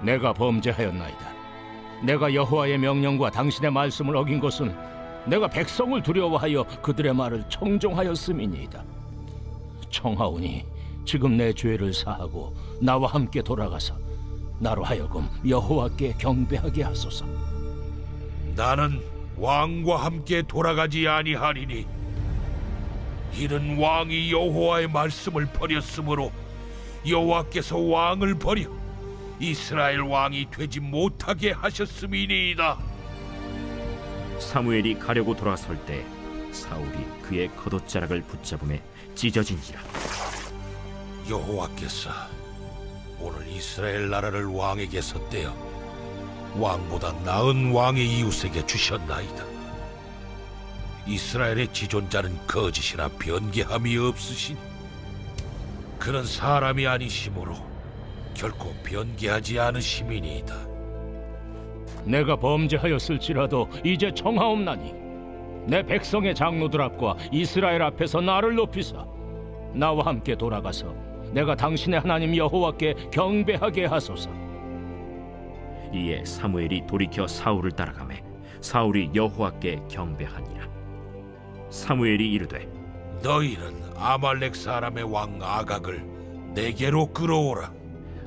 내가 범죄하였나이다. 내가 여호와의 명령과 당신의 말씀을 어긴 것은 내가 백성을 두려워하여 그들의 말을 청종하였음이니이다. 청하오니 지금 내 죄를 사하고 나와 함께 돌아가서 나로 하여금 여호와께 경배하게 하소서. 나는 왕과 함께 돌아가지 아니하리니 이는 왕이 여호와의 말씀을 버렸으므로 여호와께서 왕을 버려 이스라엘 왕이 되지 못하게 하셨음이니이다. 사무엘이 가려고 돌아설 때 사울이 그의 겉옷자락을 붙잡음에 찢어진지라. 여호와께서 오늘 이스라엘 나라를 왕에게서 떼어 왕보다 나은 왕의 이웃에게 주셨나이다. 이스라엘의 지존자는 거짓이나 변개함이 없으시니 그는 사람이 아니시므로 결코 변개하지 않으심이니이다. 내가 범죄하였을지라도 이제 청하옵나니 내 백성의 장로들 앞과 이스라엘 앞에서 나를 높이사 나와 함께 돌아가서 내가 당신의 하나님 여호와께 경배하게 하소서. 이에 사무엘이 돌이켜 사울을 따라가매 사울이 여호와께 경배하니라. 사무엘이 이르되 너희는 아말렉 사람의 왕 아각을 내게로 끌어오라.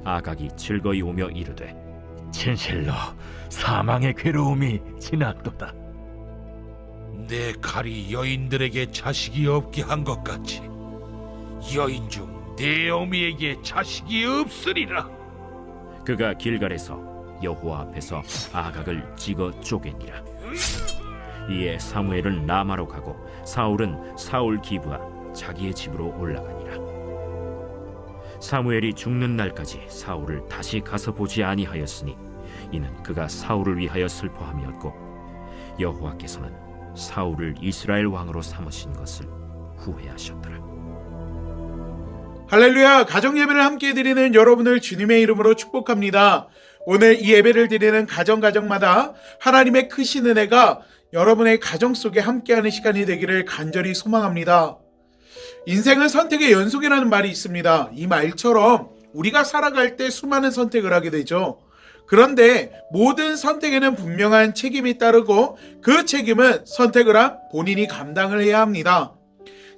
아각이 즐거이 오며 이르되 진실로 사망의 괴로움이 지났도다. 내 칼이 여인들에게 자식이 없게 한 것 같이 여인 중 내 어미에게 자식이 없으리라. 그가 길갈에서 여호와 앞에서 아각을 찍어 쪼개니라. 이에 사무엘은 라마로 가고 사울은 사울 기브와 자기의 집으로 올라가니라. 사무엘이 죽는 날까지 사울을 다시 가서 보지 아니하였으니 이는 그가 사울을 위하여 슬퍼함이었고 여호와께서는 사울을 이스라엘 왕으로 삼으신 것을 후회하셨더라. 할렐루야. 가정예배를 함께 드리는 여러분을 주님의 이름으로 축복합니다. 오늘 이 예배를 드리는 가정마다 하나님의 크신 은혜가 여러분의 가정 속에 함께하는 시간이 되기를 간절히 소망합니다. 인생은 선택의 연속이라는 말이 있습니다. 이 말처럼 우리가 살아갈 때 수많은 선택을 하게 되죠. 그런데 모든 선택에는 분명한 책임이 따르고 그 책임은 선택을 한 본인이 감당을 해야 합니다.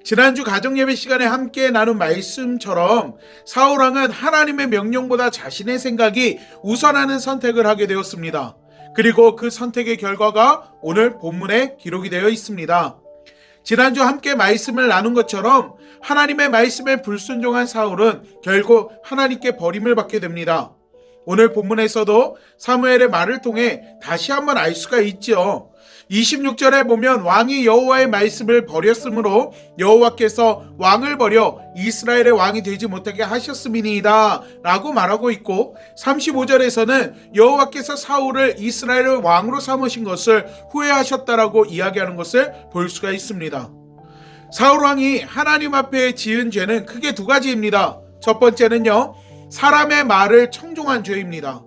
지난주 가정예배 시간에 함께 나눈 말씀처럼 사울왕은 하나님의 명령보다 자신의 생각이 우선하는 선택을 하게 되었습니다. 그리고 그 선택의 결과가 오늘 본문에 기록이 되어 있습니다. 지난주 함께 말씀을 나눈 것처럼 하나님의 말씀에 불순종한 사울은 결국 하나님께 버림을 받게 됩니다. 오늘 본문에서도 사무엘의 말을 통해 다시 한번 알 수가 있죠. 26절에 보면 왕이 여호와의 말씀을 버렸으므로 여호와께서 왕을 버려 이스라엘의 왕이 되지 못하게 하셨음이니이다 라고 말하고 있고, 35절에서는 여호와께서 사울을 이스라엘의 왕으로 삼으신 것을 후회하셨다라고 이야기하는 것을 볼 수가 있습니다. 사울 왕이 하나님 앞에 지은 죄는 크게 두 가지입니다. 첫 번째는요, 사람의 말을 청종한 죄입니다.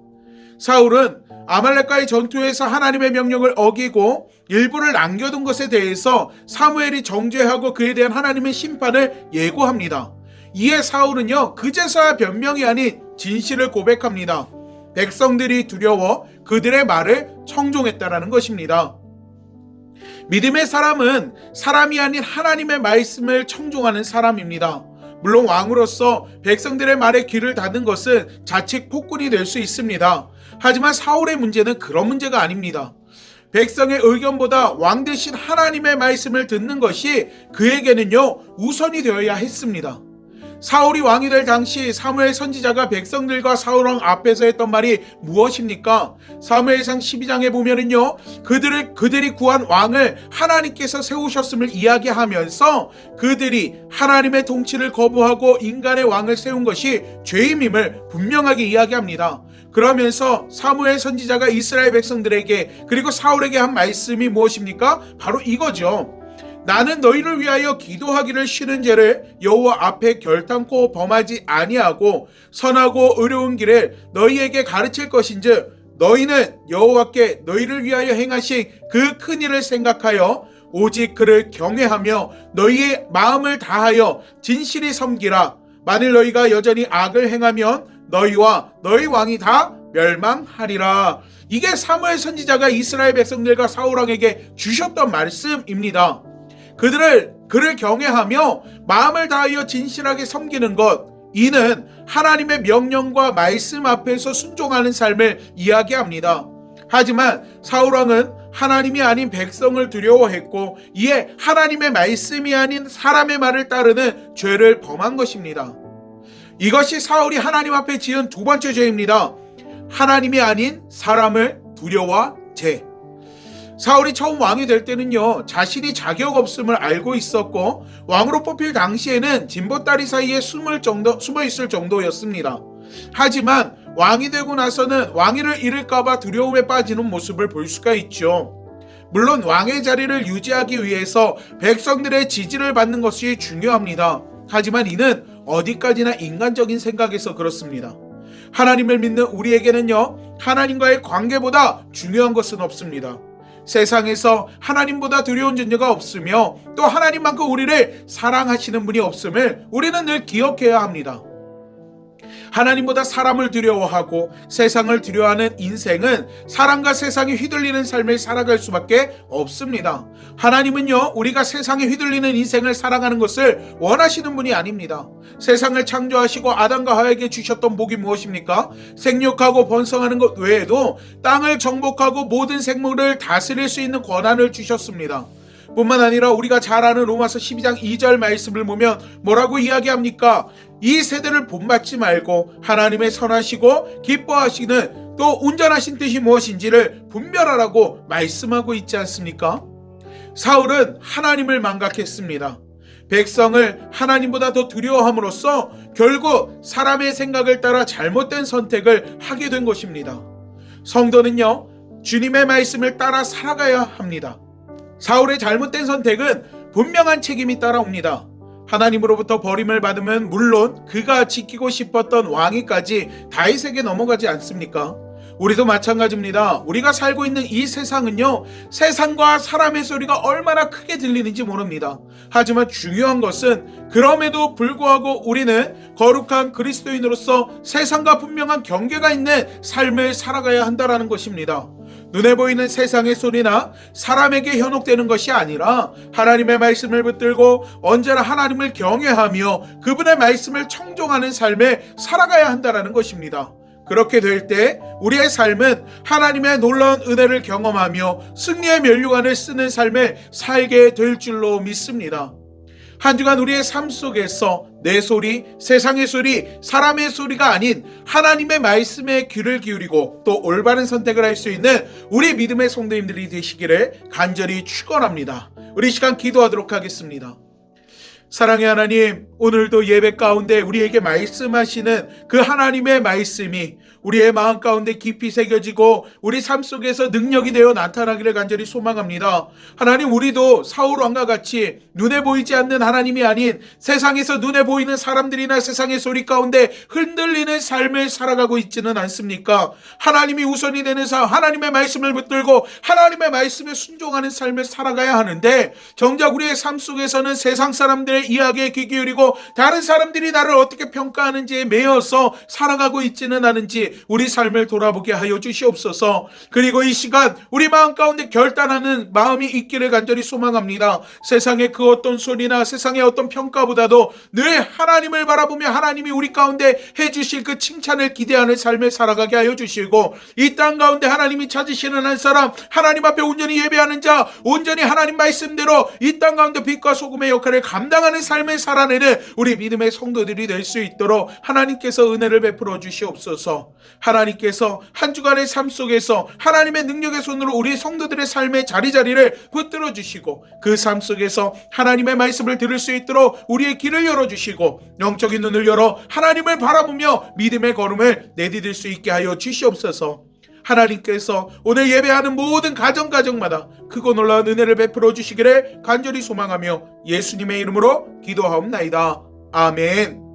사울은 아말렉과의 전투에서 하나님의 명령을 어기고 일부를 남겨둔 것에 대해서 사무엘이 정죄하고 그에 대한 하나님의 심판을 예고합니다. 이에 사울은요, 그제서야 변명이 아닌 진실을 고백합니다. 백성들이 두려워 그들의 말을 청종했다라는 것입니다. 믿음의 사람은 사람이 아닌 하나님의 말씀을 청종하는 사람입니다. 물론 왕으로서 백성들의 말에 귀를 닫는 것은 자칫 폭군이 될 수 있습니다. 하지만 사울의 문제는 그런 문제가 아닙니다. 백성의 의견보다 왕 대신 하나님의 말씀을 듣는 것이 그에게는요, 우선이 되어야 했습니다. 사울이 왕이 될 당시 사무엘 선지자가 백성들과 사울 왕 앞에서 했던 말이 무엇입니까? 사무엘상 12장에 보면은요, 그들이 구한 왕을 하나님께서 세우셨음을 이야기하면서 그들이 하나님의 통치를 거부하고 인간의 왕을 세운 것이 죄임임을 분명하게 이야기합니다. 그러면서 사무엘 선지자가 이스라엘 백성들에게 그리고 사울에게 한 말씀이 무엇입니까? 바로 이거죠. 나는 너희를 위하여 기도하기를 싫은 죄를 여호와 앞에 결탄코 범하지 아니하고 선하고 의로운 길을 너희에게 가르칠 것인즉 너희는 여호와께 너희를 위하여 행하신 그 큰 일을 생각하여 오직 그를 경외하며 너희의 마음을 다하여 진실히 섬기라. 만일 너희가 여전히 악을 행하면 너희와 너희 왕이 다 멸망하리라. 이게 사무엘 선지자가 이스라엘 백성들과 사울 왕에게 주셨던 말씀입니다. 그를 경외하며 마음을 다하여 진실하게 섬기는 것, 이는 하나님의 명령과 말씀 앞에서 순종하는 삶을 이야기합니다. 하지만 사울 왕은 하나님이 아닌 백성을 두려워했고, 이에 하나님의 말씀이 아닌 사람의 말을 따르는 죄를 범한 것입니다. 이것이 사울이 하나님 앞에 지은 두 번째 죄입니다. 하나님이 아닌 사람을 두려워한 죄. 사울이 처음 왕이 될 때는요, 자신이 자격 없음을 알고 있었고, 왕으로 뽑힐 당시에는 진보다리 사이에 숨어 있을 정도였습니다. 하지만 왕이 되고 나서는 왕위를 잃을까봐 두려움에 빠지는 모습을 볼 수가 있죠. 물론 왕의 자리를 유지하기 위해서 백성들의 지지를 받는 것이 중요합니다. 하지만 이는 어디까지나 인간적인 생각에서 그렇습니다. 하나님을 믿는 우리에게는요, 하나님과의 관계보다 중요한 것은 없습니다. 세상에서 하나님보다 두려운 존재가 없으며 또 하나님만큼 우리를 사랑하시는 분이 없음을 우리는 늘 기억해야 합니다. 하나님보다 사람을 두려워하고 세상을 두려워하는 인생은 사람과 세상에 휘둘리는 삶을 살아갈 수밖에 없습니다. 하나님은요, 우리가 세상에 휘둘리는 인생을 살아가는 것을 원하시는 분이 아닙니다. 세상을 창조하시고 아담과 하와에게 주셨던 복이 무엇입니까? 생육하고 번성하는 것 외에도 땅을 정복하고 모든 생물을 다스릴 수 있는 권한을 주셨습니다. 뿐만 아니라 우리가 잘 아는 로마서 12장 2절 말씀을 보면 뭐라고 이야기합니까? 이 세대를 본받지 말고 하나님의 선하시고 기뻐하시는 또 온전하신 뜻이 무엇인지를 분별하라고 말씀하고 있지 않습니까? 사울은 하나님을 망각했습니다. 백성을 하나님보다 더 두려워함으로써 결국 사람의 생각을 따라 잘못된 선택을 하게 된 것입니다. 성도는요, 주님의 말씀을 따라 살아가야 합니다. 사울의 잘못된 선택은 분명한 책임이 따라옵니다. 하나님으로부터 버림을 받으면 물론 그가 지키고 싶었던 왕위까지 다윗에게 넘어가지 않습니까? 우리도 마찬가지입니다. 우리가 살고 있는 이 세상은요, 세상과 사람의 소리가 얼마나 크게 들리는지 모릅니다. 하지만 중요한 것은 그럼에도 불구하고 우리는 거룩한 그리스도인으로서 세상과 분명한 경계가 있는 삶을 살아가야 한다는 것입니다. 눈에 보이는 세상의 소리나 사람에게 현혹되는 것이 아니라 하나님의 말씀을 붙들고 언제나 하나님을 경외하며 그분의 말씀을 청종하는 삶에 살아가야 한다는 것입니다. 그렇게 될 때 우리의 삶은 하나님의 놀라운 은혜를 경험하며 승리의 면류관을 쓰는 삶에 살게 될 줄로 믿습니다. 한 주간 우리의 삶 속에서 내 소리, 세상의 소리, 사람의 소리가 아닌 하나님의 말씀에 귀를 기울이고 또 올바른 선택을 할 수 있는 우리 믿음의 성도님들이 되시기를 간절히 축원합니다. 우리 시간 기도하도록 하겠습니다. 사랑의 하나님, 오늘도 예배 가운데 우리에게 말씀하시는 그 하나님의 말씀이 우리의 마음 가운데 깊이 새겨지고 우리 삶 속에서 능력이 되어 나타나기를 간절히 소망합니다. 하나님, 우리도 사울 왕과 같이 눈에 보이지 않는 하나님이 아닌 세상에서 눈에 보이는 사람들이나 세상의 소리 가운데 흔들리는 삶을 살아가고 있지는 않습니까? 하나님이 우선이 되는 삶, 하나님의 말씀을 붙들고 하나님의 말씀에 순종하는 삶을 살아가야 하는데 정작 우리의 삶 속에서는 세상 사람들의 이야기에 귀 기울이고 다른 사람들이 나를 어떻게 평가하는지에 매여서 살아가고 있지는 않은지 우리 삶을 돌아보게 하여 주시옵소서. 그리고 이 시간 우리 마음 가운데 결단하는 마음이 있기를 간절히 소망합니다. 세상의 그 어떤 소리나 세상의 어떤 평가보다도 늘 하나님을 바라보며 하나님이 우리 가운데 해주실 그 칭찬을 기대하는 삶을 살아가게 하여 주시고 이 땅 가운데 하나님이 찾으시는 한 사람, 하나님 앞에 온전히 예배하는 자, 온전히 하나님 말씀대로 이 땅 가운데 빛과 소금의 역할을 감당하는 삶을 살아내는 우리 믿음의 성도들이 될 수 있도록 하나님께서 은혜를 베풀어 주시옵소서. 하나님께서 한 주간의 삶 속에서 하나님의 능력의 손으로 우리 성도들의 삶의 자리자리를 붙들어 주시고 그 삶 속에서 하나님의 말씀을 들을 수 있도록 우리의 길을 열어주시고 영적인 눈을 열어 하나님을 바라보며 믿음의 걸음을 내디딜 수 있게 하여 주시옵소서. 하나님께서 오늘 예배하는 모든 가정마다 크고 놀라운 은혜를 베풀어 주시기를 간절히 소망하며 예수님의 이름으로 기도하옵나이다. 아멘.